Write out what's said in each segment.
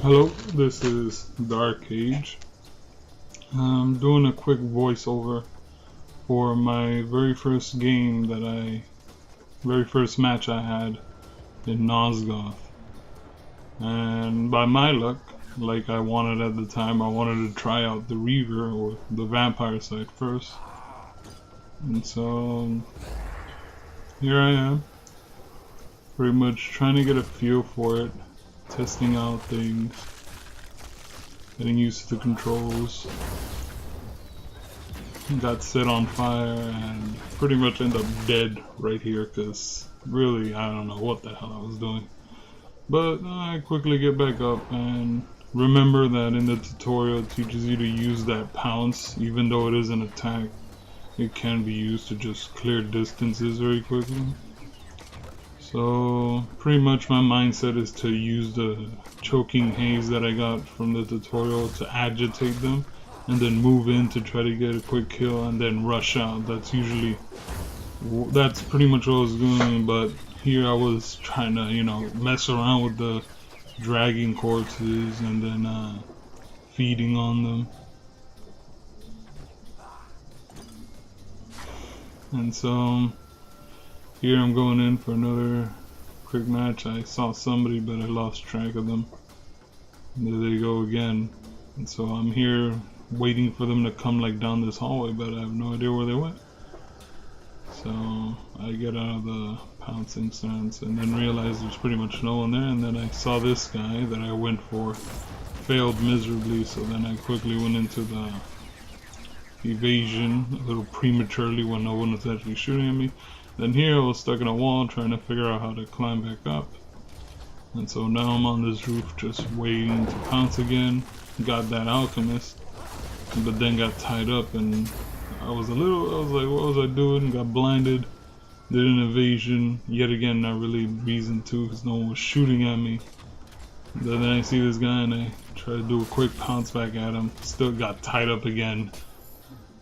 Hello, this is Dar-Kage. I'm doing a quick voiceover for my very first match I had in Nosgoth. And by my luck, like I wanted at the time, I wanted to try out the Reaver or the vampire side first. And so here I am, pretty much trying to get a feel for it, testing out things, getting used to the controls. Got set on fire and pretty much end up dead right here because really I don't know what the hell I was doing. But I quickly get back up and remember that in the tutorial it teaches you to use that pounce. Even though it is an attack, it can be used to just clear distances very quickly. So pretty much my mindset is to use the choking haze that I got from the tutorial to agitate them and then move in to try to get a quick kill and then rush out. That's pretty much what I was doing, but here I was trying to, mess around with the dragging corpses and then feeding on them. And so here I'm going in for another quick match. I saw somebody but I lost track of them. And there they go again. And so I'm here waiting for them to come like down this hallway, but I have no idea where they went. So I get out of the pouncing stance and then realize there's pretty much no one there, and then I saw this guy that I went for failed miserably, so then I quickly went into the evasion a little prematurely when no one was actually shooting at me. Then here I was stuck in a wall trying to figure out how to climb back up. And so now I'm on this roof just waiting to pounce again. Got that alchemist, but then got tied up and I was like, what was I doing? Got blinded, did an evasion, yet again not really reason to because no one was shooting at me. Then I see this guy and I try to do a quick pounce back at him, still got tied up again.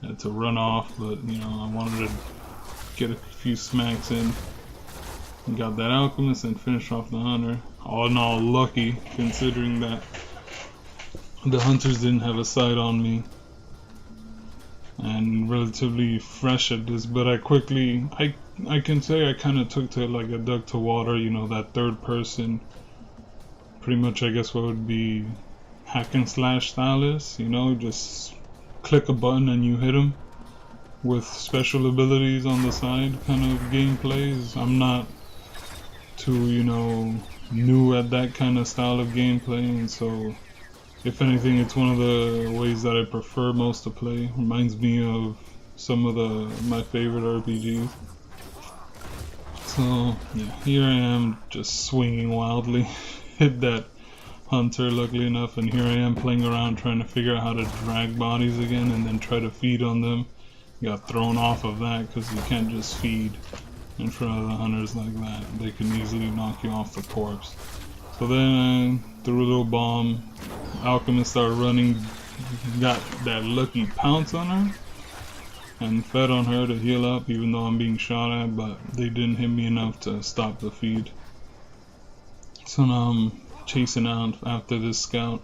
Had to run off, but I wanted to get a few smacks in. Got that alchemist and finished off the hunter. All in all, lucky considering that the hunters didn't have a sight on me and relatively fresh at this, but I can say I kind of took to it like a duck to water, that third person, pretty much I guess what would be hack and slash stylus, just click a button and you hit them with special abilities on the side kind of gameplays. I'm not too, new at that kind of style of gameplay, and so if anything, it's one of the ways that I prefer most to play. Reminds me of some of my favorite RPGs. So yeah, here I am just swinging wildly. Hit that hunter luckily enough, and here I am playing around trying to figure out how to drag bodies again and then try to feed on them. Got thrown off of that because you can't just feed in front of the hunters like that. They can easily knock you off the corpse. So then I threw a little bomb. Alchemist started running, got that lucky pounce on her and fed on her to heal up even though I'm being shot at, but they didn't hit me enough to stop the feed. So now I'm chasing out after this scout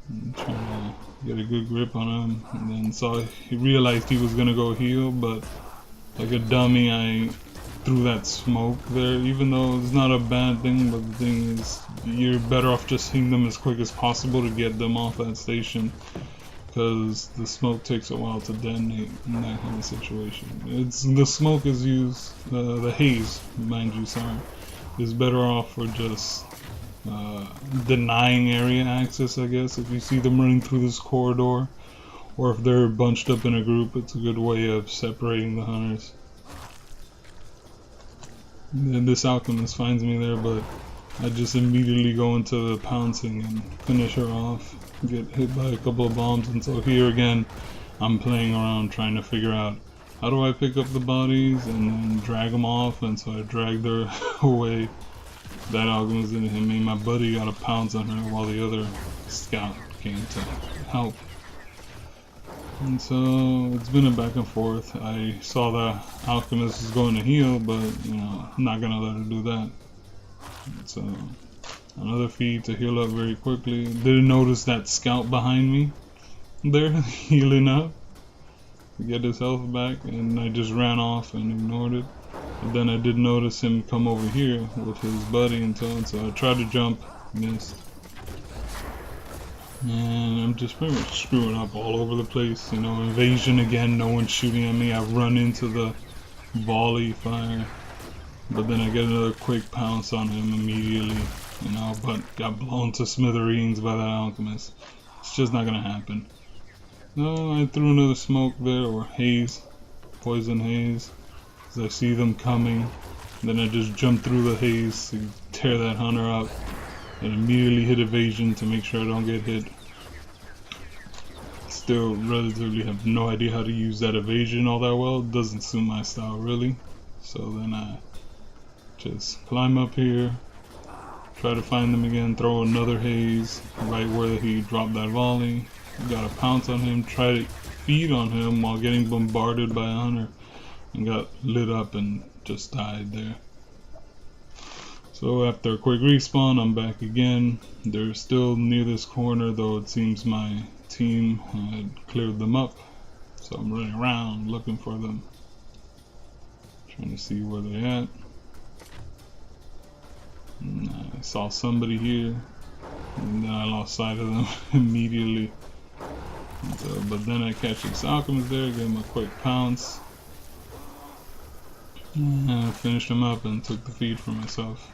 and trying to get a good grip on him, and then saw he realized he was gonna go heal, but like a dummy I threw that smoke there, even though it's not a bad thing, but the thing is you're better off just hitting them as quick as possible to get them off that station, because the smoke takes a while to detonate in that kind of situation. The smoke is used, the haze, mind you, sorry, is better off for just denying area access, I guess. If you see them running through this corridor, or if they're bunched up in a group, it's a good way of separating the hunters. And this alchemist finds me there, but I just immediately go into the pouncing and finish her off, get hit by a couple of bombs, and so here again I'm playing around trying to figure out how do I pick up the bodies and then drag them off, and so I dragged her away. That alchemist didn't hit me. My buddy got a pounce on her while the other scout came to help. And so it's been a back and forth. I saw the alchemist was going to heal, but I'm not gonna let her do that. So Another feed to heal up very quickly. Didn't notice that scout behind me there, healing up to get his health back, and I just ran off and ignored it. But then I did notice him come over here with his buddy and so on, so I tried to jump, missed. And I'm just pretty much screwing up all over the place. You know, invasion again, no one's shooting at me. I run into the volley fire, but then I get another quick pounce on him immediately, you know, but got blown to smithereens by that alchemist. It's just not gonna happen. No, I threw another smoke there, or haze, poison haze, as I see them coming. Then I just jump through the haze to tear that hunter up, and immediately hit evasion to make sure I don't get hit. Still relatively have no idea how to use that evasion all that well. It doesn't suit my style really. So then I just climb up here, try to find them again, throw another haze right where he dropped that volley. Got a pounce on him, try to feed on him while getting bombarded by a hunter, and got lit up and just died there. So after a quick respawn, I'm back again. They're still near this corner, though it seems my team had cleared them up. So I'm running around looking for them, trying to see where they're at. And I saw somebody here, and then I lost sight of them immediately. So, but then I catch this alchemist there, gave him a quick pounce, and I finished him up and took the feed for myself.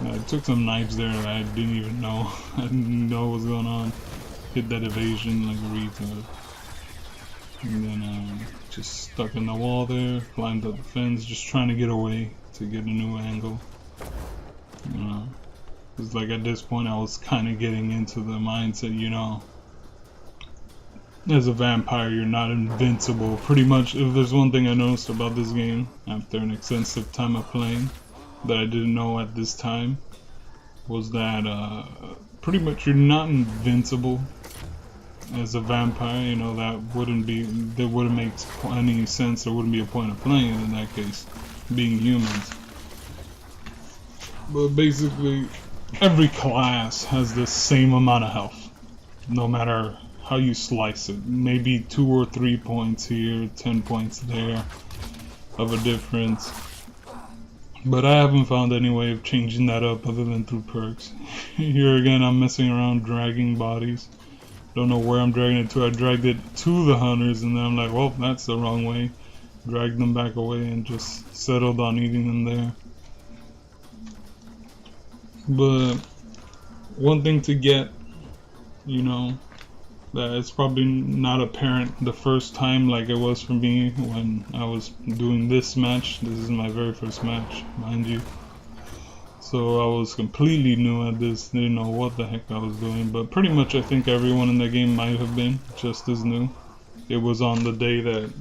I took some knives there that I didn't even know. I didn't know what was going on. Hit that evasion like a retard. And then just stuck in the wall there, climbed up the fence, just trying to get away to get a new angle. You know, because like at this point I was kind of getting into the mindset, you know, as a vampire you're not invincible. Pretty much, if there's one thing I noticed about this game after an extensive time of playing that I didn't know at this time, was that pretty much you're not invincible as a vampire. You know, that wouldn't make any sense. There wouldn't be a point of playing it in that case, being humans. But basically every class has the same amount of health, no matter how you slice it. Maybe 2 or 3 points here, 10 points there of a difference. But I haven't found any way of changing that up other than through perks. Here again, I'm messing around dragging bodies. Don't know where I'm dragging it to. I dragged it to the hunters, and then I'm like, well, that's the wrong way. Dragged them back away and just settled on eating them there. But one thing to get, you know, that it's probably not apparent the first time like it was for me when I was doing this match. This is my very first match, mind you. So I was completely new at this, didn't know what the heck I was doing, but pretty much I think everyone in the game might have been just as new. It was on the day that,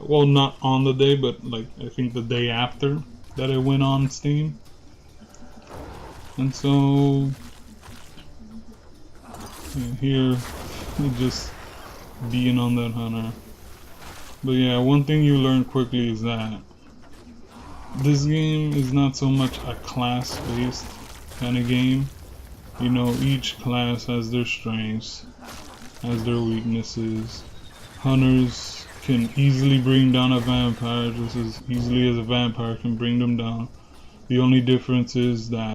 well, not on the day, but like I think the day after that it went on Steam. And so here, just being on that hunter. But yeah, one thing you learn quickly is that this game is not so much a class-based kind of game. You know, each class has their strengths, has their weaknesses. Hunters can easily bring down a vampire just as easily as a vampire can bring them down. The only difference is that